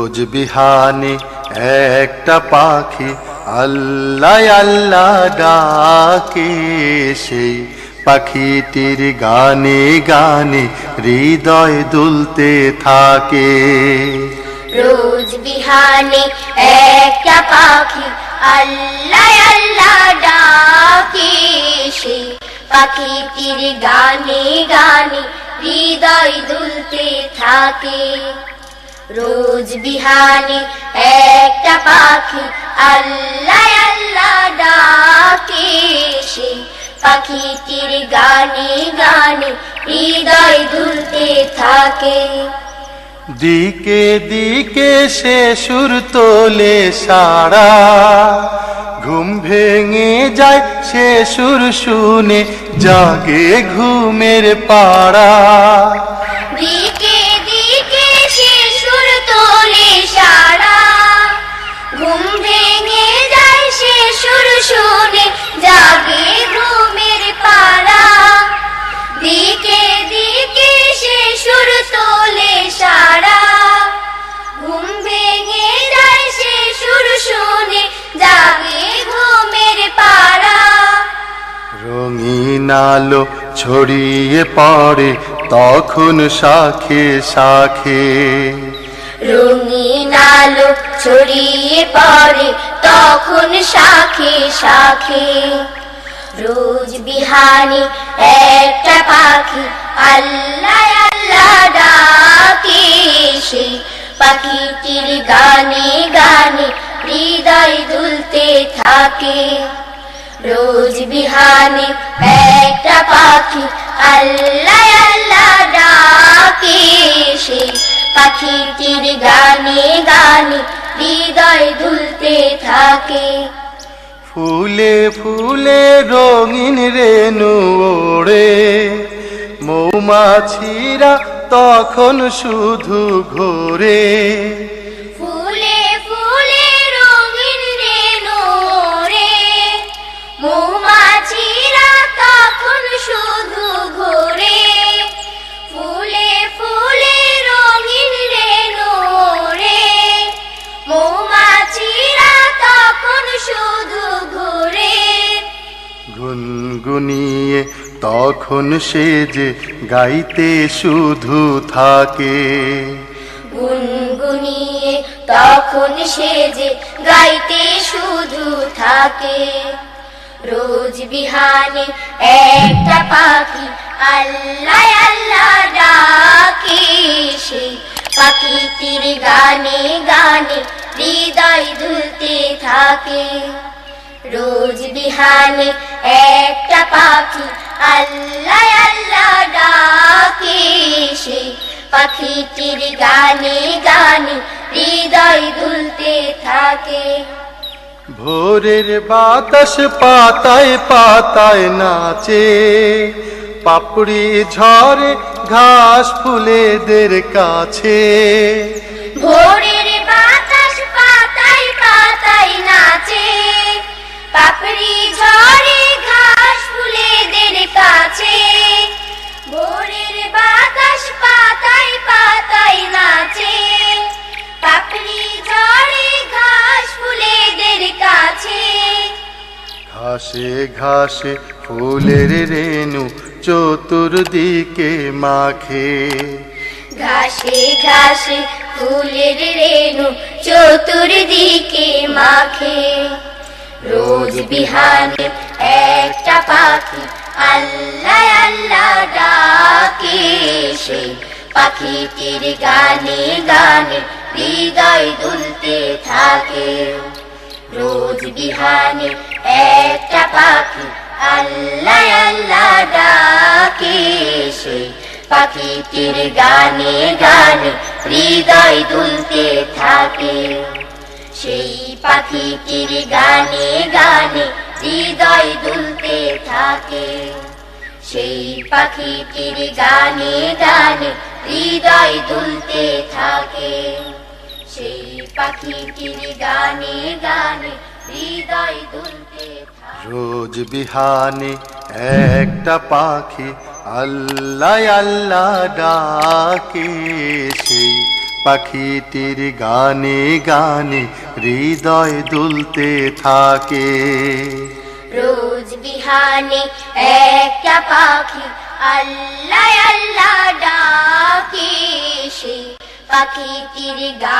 রোজ বিহানে একটা পাখি আল্লাহ আল্লাহ ডাকে, সেই পাখিটির গানে গানে হৃদয় দুলতে থাকে। রোজ বিহানে একটা পাখি আল্লাহ আল্লাহ ডাকে, সেই পাখিটির গানে গানে হৃদয় দুলতে থাকে। রোজ বিহানে একটা পাখি আল্লাহ আল্লাহ ডাকে, সেই পাখিটির গানে গানে হৃদয় দুলতে থাকে। দিকে দিকে সে সুর তোলে সারা, ঘুম ভেঙে যায় সে সুর শুনে জাগে ঘুমের পাড়া। দিকে দিকে সে সুর তোলে সারা, ঘুম ভেঙে যায় সে সুর শুনে জাগে ঘুমের পাড়া। দিকে দিকে সে সুর তোলে সারা, ঘুম ভেঙে যায় সে সুর শুনে জাগে ঘুমের পাড়া। রঙিন আলো ছড়িয়ে পড়ে তখন শাখে শাখে, রঙিন আলো ছড়িয়ে পড়ে তখন শাখে শাখে। রোজ বিহানে একটা পাখি আল্লাহ আল্লাহ ডাকে, সেই পাখিটির গানে গানে হৃদয় দুলতে থাকে। রোজ বিহানে একটা পাখি আল্লাহ আল্লাহ ডাকে, সেই পাখিটির গানে গানে হৃদয় দুলতে থাকে। ফুলে ফুলে রঙিন রেণু ওড়ে, মৌমাছিরা তখন শুধু ঘোরে। ফুলে ফুলে রঙিন রেণু ওড়ে, মৌমাছিরা তখন শুধু ঘোরে। ফুলে ফুলে রঙিন রেণু ওড়ে, মৌমাছিরা তখন শুধু ঘোরে। গুনগুনিয়ে তখন সে যে গাইতে শুধু থাকে, গুনগুনিয়ে তখন সে যে গাইতে শুধু থাকে। রোজ বিহানে একটা পাখি আল্লাহ আল্লাহ ডাকে, সেই পাখিটির গানে গানে হৃদয় দুলতে থাকে। রোজ বিহানে একটা পাখি আল্লাহ আল্লাহ ডাকে, সেই পাখিটির গানে গানে হৃদয় দুলতে থাকে। ভোরের বাতাস পাতায় পাতায় নাচে, পাপড়ি ঝরে ঘাস ফুলেদের কাছে। ভোরের বাতাস পাতায় পাতায় নাচে, পাপড়ি ঝরে ঘাস ফুলেদের কাছে। ভোরের বাতাস পাতায় পাতায় নাচে, পাপড়ি ঝরে ঘাস ফুলেদের কাছে। ঘাসে ঘাসে ফুলের রেণু চতুর্দিকে মাখে, ঘাসে ঘাসে ফুলের রেণু চতুর্দিকে মাখে। রোজ বিহানে একটা পাখি আল্লাহ আল্লাহ ডাকে, সেই পাখিটির গানে গানে হৃদয় দুলতে থাকে। রোজ বিহানে একটা পাখি আল্লাহ আল্লাহ ডাকে, সেই পাখিটির গানে গানে হৃদয় দুলতে থাকে। সেই পাখিটির গানে গানে হৃদয় দুলতে থাকে। সেই পাখিটির গানে গানে হৃদয় দুলতে থাকে। সেই পাখিটির গানে গানে হৃদয় দুলতে থাকে। রোজ বিহানে একটা পাখি আল্লাহ আল্লাহ ডাকে, সেই পাখিটির গানে গানে হৃদয় দুলতে থাকে। রোজ বিহানে একটা পাখি আল্লাহ আল্লাহ ডাকে, সেই পাখিটির গান